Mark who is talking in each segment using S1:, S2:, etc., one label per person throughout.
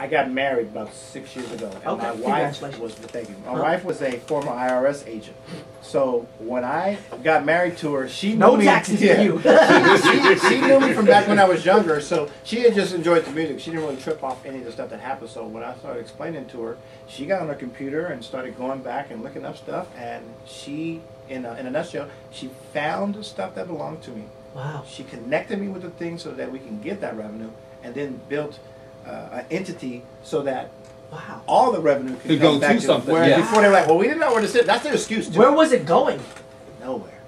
S1: I got married about 6 years ago, and my wife was my wife was a former IRS agent. So when I got married to her, she knew me.
S2: Taxes for you.
S1: she knew me from back when I was younger. So she had just enjoyed the music. She didn't really trip off any of the stuff that happened. So when I started explaining to her, she got on her computer and started going back and looking up stuff. And she, in a nutshell, she found stuff that belonged to me.
S2: Wow.
S1: She connected me with the things so that we can get that revenue, and then built an entity so that all the revenue can come back to something. Whereas before they were like, well, we didn't know where to sit. That's their excuse too.
S2: Where was it going?
S1: Nowhere.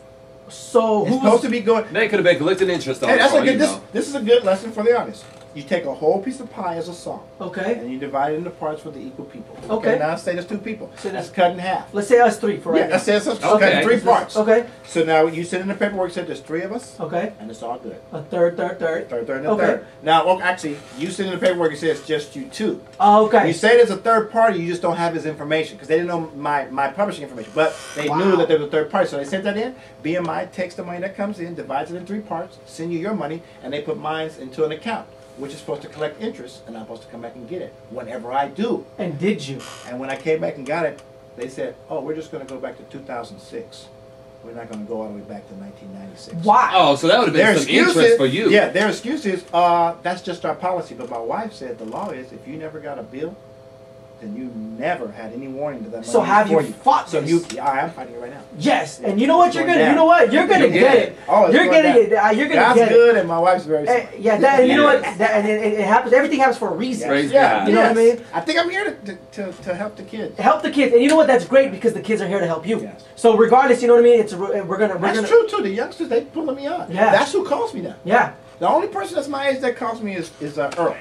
S2: So
S1: it's supposed to be going.
S3: They could have been collecting interest on it.
S1: That's a good. This is a good lesson for the audience. You take a whole piece of pie as a song.
S2: Okay.
S1: And you divide it into parts for the equal people.
S2: Okay.
S1: Now say there's 2 people. So that's cut in half.
S2: Let's say us 3 for right now.
S1: Let's say us cut in 3 parts.
S2: Okay.
S1: So now you sit in the paperwork, said there's 3 of us.
S2: Okay.
S1: And it's all good.
S2: A third, and a third.
S1: Now, well, actually, you sit in the paperwork, it says just you 2.
S2: Oh, okay.
S1: You say there's a third party, you just don't have his information because they didn't know my publishing information, but they knew that there was a third party, so they sent that in. BMI takes the money that comes in, divides it in 3 parts, send you your money, and they put mine into an account, which is supposed to collect interest, and I'm supposed to come back and get it whenever I do.
S2: And did you?
S1: And when I came back and got it, they said, oh, we're just going to go back to 2006. We're not going to go all the way back to 1996.
S2: Why?
S3: Oh, so that would have been some interest for you.
S1: Yeah, their excuse is, that's just our policy. But my wife said the law is if you never got a bill, then you never had any warning to that money.
S2: So have you fought this?
S1: I am fighting it right now.
S2: Yes, and you know what? You're gonna get it.
S1: Oh,
S2: you're gonna get it. You're gonna
S1: God's
S2: get it.
S1: good, and my wife's very smart.
S2: Yeah, you know what? And it happens. Everything happens for a reason.
S1: Yeah,
S2: you know what I mean.
S1: I think I'm here to help the kids.
S2: Help the kids, and you know what? That's great because the kids are here to help you.
S1: Yes.
S2: So regardless, you know what I mean.
S1: That's true too. The youngsters, they pulling me on.
S2: Yeah.
S1: That's who calls me now.
S2: Yeah.
S1: The only person that's my age that calls me is Earl.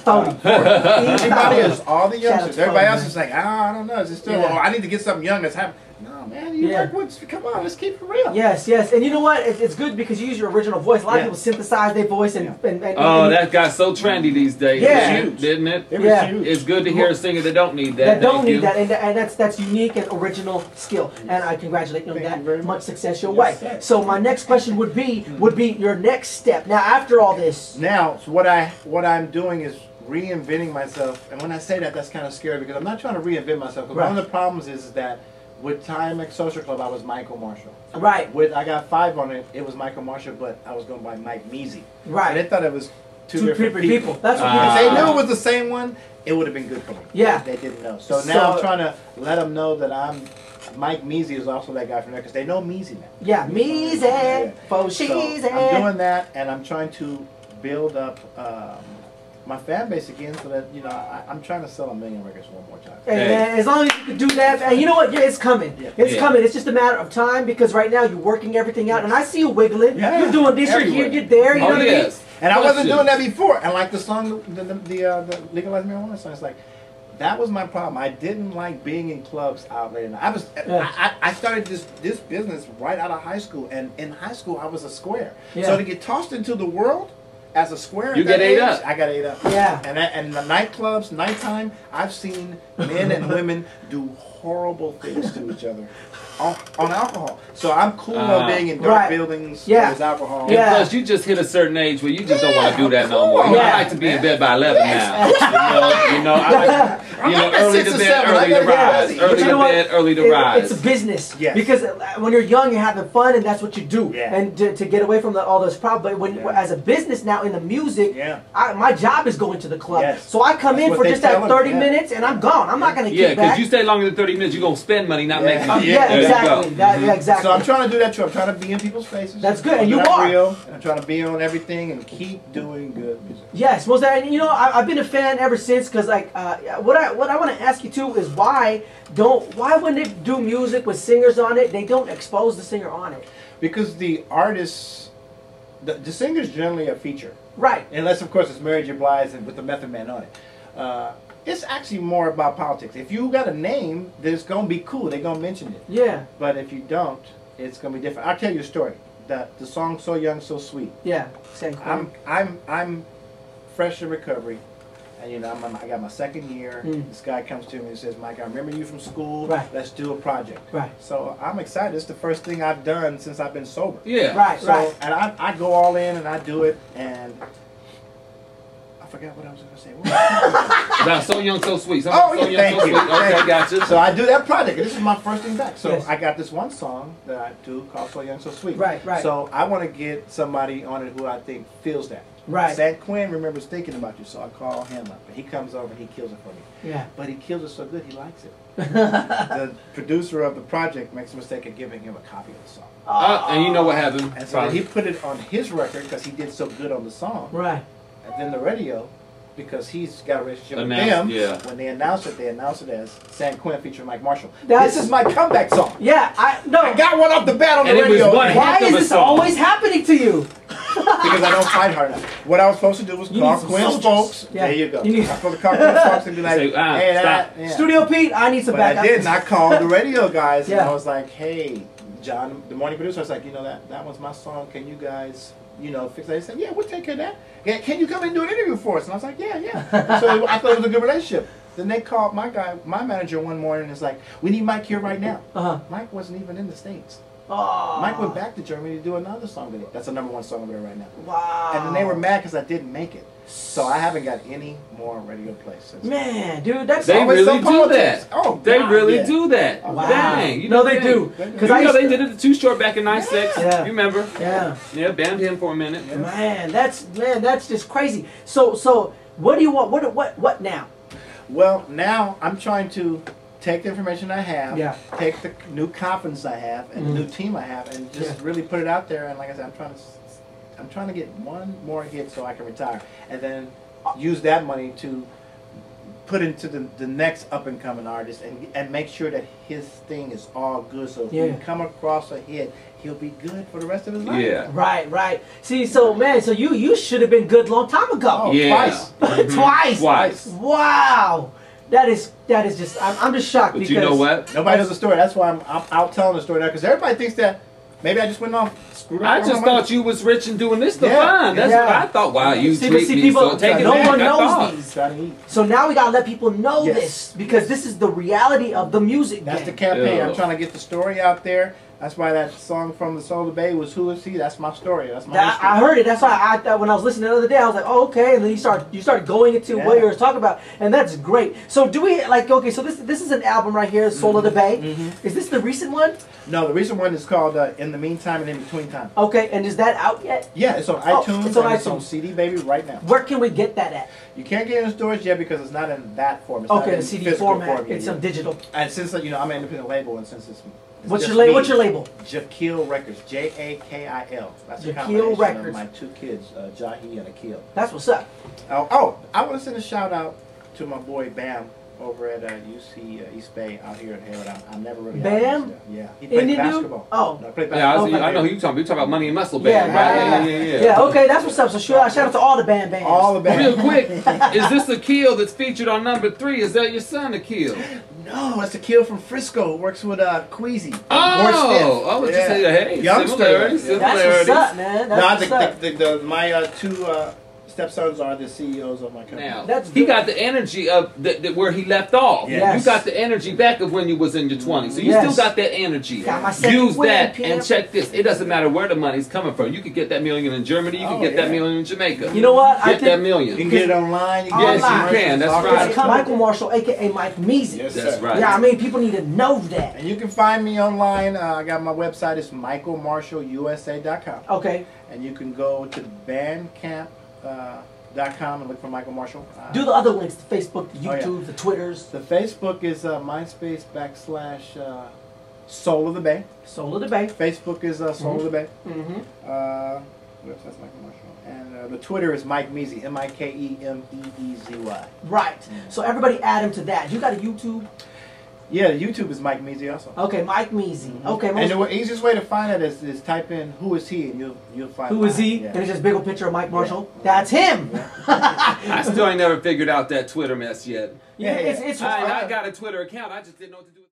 S2: Everybody
S1: is all the youngsters. Everybody else is like, I don't know. Is it still? Oh, I need to get something young that's happening. No, man, you work with. Come on, let's keep it real.
S2: Yes, and you know what? It's good because you use your original voice. A lot of people synthesize their voice and
S3: that got so trendy these days.
S2: Yeah,
S3: didn't it?
S1: It was huge.
S3: It's good to hear a singer that don't need that.
S2: That don't need that, and that's unique and original skill. And I congratulate you on that.
S1: Very
S2: much success your way. So my next question would be your next step. Now after all this.
S1: Now, so what I'm doing is reinventing myself, and when I say that, that's kind of scary because I'm not trying to reinvent myself. One of the problems is that with Timex Social Club, I was Michael Marshall.
S2: Right.
S1: With I Got 5 on it, it was Michael Marshall, but I was going by Mike Measy.
S2: Right.
S1: So they thought it was two different people.
S2: That's what
S1: if they knew it was the same one, it would have been good for them.
S2: Yeah.
S1: They didn't know. So now I'm trying to let them know that Mike Measy is also that guy from there because they know Measy now.
S2: Yeah, Measy.
S1: So I'm doing that, and I'm trying to build up my fan base again, so that I'm trying to sell 1 million records one more time.
S2: And as long as you can do that, and you know what, it's coming. It's coming. It's just a matter of time because right now you're working everything out, and I see you wiggling.
S1: Yeah,
S2: you're doing this, you're here, you're there. You know what I mean?
S1: And I wasn't doing that before. And like the song, the legalized marijuana song, it's like that was my problem. I didn't like being in clubs out late at night. I started this business right out of high school, and in high school I was a square. So to get tossed into the world as a square,
S3: you get ate up.
S1: I got ate up.
S2: Yeah.
S1: And the nightclubs, nighttime, I've seen men and women do horrible things to each other on alcohol. So I'm cool of being in dark buildings where there's alcohol.
S3: And plus, you just hit a certain age where you just don't want to do that no more. I like to be in bed by 11 now. I like early to bed, early to rise. Early to bed, early to rise.
S2: It's a business. Because when you're young, you're having fun, and that's what you do. And to get away from all those problems. But when as a business now in the music, my job is going to the club. So I come in for just that 30 minutes, and I'm gone. I'm not going to keep back.
S3: Yeah, because you stay longer than 30 minutes, you're going to spend money, not make money.
S2: Exactly. Exactly.
S1: So I'm trying to do that too. I'm trying to be in people's faces.
S2: That's good, and you are.
S1: Real, and I'm trying to be on everything and keep doing good music.
S2: Yes, most of that, and I've been a fan ever since because like what I want to ask you too is why when they do music with singers on it, they don't expose the singer on it?
S1: Because the artists, the singer's generally a feature.
S2: Right.
S1: Unless of course it's Mary J. Blige and with the Method Man on it. It's actually more about politics. If you got a name, then it's gonna be cool. They're gonna mention it.
S2: Yeah.
S1: But if you don't, it's gonna be different. I'll tell you a story. The song "So Young, So Sweet."
S2: Yeah. Same.
S1: I'm fresh in recovery, and I got my 2nd year. This guy comes to me and says, "Mike, I remember you from school.
S2: Right.
S1: Let's do a project."
S2: Right.
S1: So I'm excited. It's the first thing I've done since I've been sober.
S3: Yeah.
S2: Right.
S1: So, and I go all in and I do it, and forgot what I was going to say. What was I
S3: About So Young, So Sweet.
S1: Oh,
S3: So
S1: yeah,
S3: Young,
S1: thank
S3: So
S1: you.
S3: Sweet. Okay, gotcha.
S1: So I do that project, and this is my first thing back. So
S2: Yes.
S1: I got this one song that I do called So Young, So Sweet.
S2: Right, right.
S1: So I want to get somebody on it who I think feels that.
S2: Right.
S1: San Quinn remembers thinking about you, so I call him up, and he comes over and he kills it for me.
S2: Yeah.
S1: But he kills it so good, he likes it. The producer of the project makes a mistake of giving him a copy of the song.
S3: And you know what happened?
S1: And so he put it on his record because he did so good on the song.
S2: Right.
S1: And then the radio, because he's got a relationship with
S3: Announced,
S1: them,
S3: yeah.
S1: when they announce it as San Quinn featuring Mike Marshall.
S2: That's-
S1: This is my comeback song.
S2: Yeah, I
S1: got one off the bat on
S3: And
S1: the
S3: it was
S1: radio.
S3: one
S2: Why
S3: heck of
S2: is
S3: a
S2: this
S3: song.
S2: always happening to you?
S1: Because I don't fight hard enough. What I was supposed to do was
S2: You
S1: call
S2: need some
S1: Quinn's
S2: soldiers.
S1: folks.
S2: Yeah.
S1: There you go.
S2: You need-
S1: I'm supposed to call Quinn's folks and be like,
S3: Say,
S1: hey,
S3: stop.
S1: yeah.
S2: Studio Pete, I need some
S1: But I
S2: backup.
S1: didn't. I called the radio guys and
S2: Yeah.
S1: I was like, hey, John, the morning producer, I was like, you know, that was my song. Can you guys, fix that? They said, yeah, we'll take care of that. Yeah, can you come and do an interview for us? And I was like, yeah. So I thought it was a good relationship. Then they called my manager one morning and was like, we need Mike here right now. Mike wasn't even in the States.
S2: Oh.
S1: Mike went back to Germany to do another song with it. That's the #1 song over there right now.
S2: Wow.
S1: And then they were mad because I didn't make it. So I haven't got any more radio plays since.
S2: Man, dude, that's
S3: They
S1: always
S3: really
S1: some
S3: do
S1: politics.
S3: that.
S1: Oh,
S3: They
S1: God,
S3: really
S1: yeah.
S3: do that.
S1: Wow.
S3: Dang. You
S2: No,
S3: know
S2: they do.
S1: They do.
S2: Because
S3: They did it Too Short back in '96.
S2: Yeah.
S3: You remember?
S2: Yeah.
S3: Yeah, banned him for a minute.
S1: Yeah.
S2: Man, that's just crazy. So what do you want? What now?
S1: Well, now I'm trying to take the information I have,
S2: Yeah.
S1: take the new confidence I have and the new team I have, and just really put it out there. And like I said, I'm trying to get one more hit so I can retire, and then use that money to put into the next up and coming artist, and make sure that his thing is all good. So if he come across a hit, he'll be good for the rest of his life.
S3: Yeah.
S2: Right. See, so man, so you should have been good long time ago.
S1: Oh,
S3: Yeah.
S1: twice.
S2: Twice. Wow. That is just I'm just shocked
S3: But
S2: because
S3: you know what?
S1: Nobody knows the story. That's why I'm out telling the story now, because everybody thinks that maybe I just went off.
S3: I just thought you was rich and doing this to
S1: Yeah.
S3: fine. That's
S2: Yeah.
S3: what I thought. Wow, you
S2: See,
S3: treat me
S2: people,
S3: so take it
S2: no
S3: back.
S2: one
S3: I
S2: knows
S3: thought.
S2: these.
S1: Trying to eat.
S2: So now we gotta let people know
S1: Yes.
S2: this because this is the reality of the music
S1: That's the
S2: game.
S1: campaign.
S3: Yeah.
S1: I'm trying to get the story out there. That's why that song from the Soul of the Bay was "Who Is He?" That's my story. That's my history.
S2: I heard it. That's why I thought when I was listening the other day, I was like, oh, okay. And then you start going into what you were talking about, and that's great. So do we okay? So this is an album right here, Soul of the Bay. Is this the recent one?
S1: No, the recent one is called "In the Meantime and In Between Time."
S2: Okay, and is that out yet?
S1: Yeah, it's on iTunes.
S2: It's on
S1: and
S2: iTunes.
S1: It's on CD Baby right now.
S2: Where can we get that at?
S1: You can't get it in stores yet because it's not in that form. It's
S2: Okay,
S1: not
S2: the
S1: in
S2: CD
S1: physical
S2: format.
S1: form yet.
S2: It's on digital.
S1: And since I'm an independent label, and since it's
S2: What's
S1: just
S2: your
S1: me,
S2: What's your label?
S1: Jakil Records, Jakil. That's a
S2: Jakil
S1: combination
S2: Records.
S1: of my two kids, Jahi and Akil.
S2: That's what's up.
S1: I want to send a shout out to my boy Bam over at UC East Bay out here in Hayward. I'm never really
S2: Bam?
S1: out there. Yeah, he played
S2: Indian dude?
S1: basketball.
S2: Oh.
S1: No, I played
S3: Yeah,
S1: basketball.
S3: I know who you talking about. You talking about Money and Muscle
S2: Yeah,
S3: Band, right?
S2: right. Yeah, okay, that's what's up. So shout out to all the bands.
S1: All the bands.
S3: Real quick, is this Akil that's featured on #3? Is that your son, Akil?
S1: No, it's Akil from Frisco. Works with Queasy.
S3: I was just saying, hey,
S1: Youngster.
S3: similarities.
S1: Yeah.
S2: That's what's up, man. That's what's up.
S1: My two stepsons are the CEOs of my company.
S3: Now,
S2: That's
S3: he
S2: good.
S3: got the energy of where he left off.
S2: Yes.
S3: You got the energy back of when you was in your 20s. So you
S2: Yes.
S3: still got that energy.
S2: Got my second
S3: Use
S2: win,
S3: that
S2: Pam.
S3: and check this. It doesn't matter where the money's coming from. You could get that million in Germany. You can get that million in Jamaica.
S2: You know what?
S3: Get that million.
S1: You can get it online. You can
S3: Yes,
S1: get it
S3: you
S1: commercials,
S3: can. That's
S1: all
S3: right.
S1: kinds of
S2: Michael Marshall, aka Mike Measy.
S1: Yes,
S3: That's
S1: sir.
S3: right.
S2: Yeah, I mean, people need to know that.
S1: And you can find me online. I got my website. It's michaelmarshallusa.com.
S2: Okay.
S1: And you can go to bandcamp.com and look for Michael Marshall.
S2: Do the other links, the Facebook, the
S1: Oh, yeah.
S2: YouTube, the Twitters.
S1: The Facebook is MySpace / Soul of the Bay.
S2: Soul of the Bay.
S1: Facebook is Soul of the Bay.
S2: Mm-hmm.
S1: That's Michael Marshall. And the Twitter is Mike Measy, MikeMeezy.
S2: Right. So everybody add him to that. You got a YouTube?
S1: Yeah, YouTube is Mike Measy also.
S2: Okay, Mike Measy. Okay,
S1: And the easiest way to find it is type in "Who is he?" and you'll find.
S2: Who is he?
S1: Yeah.
S2: And it's just a big old picture of Mike Marshall. That's him.
S3: I still ain't never figured out that Twitter mess yet.
S2: Yeah, it's
S3: I got a Twitter account. I just didn't know what to do with it.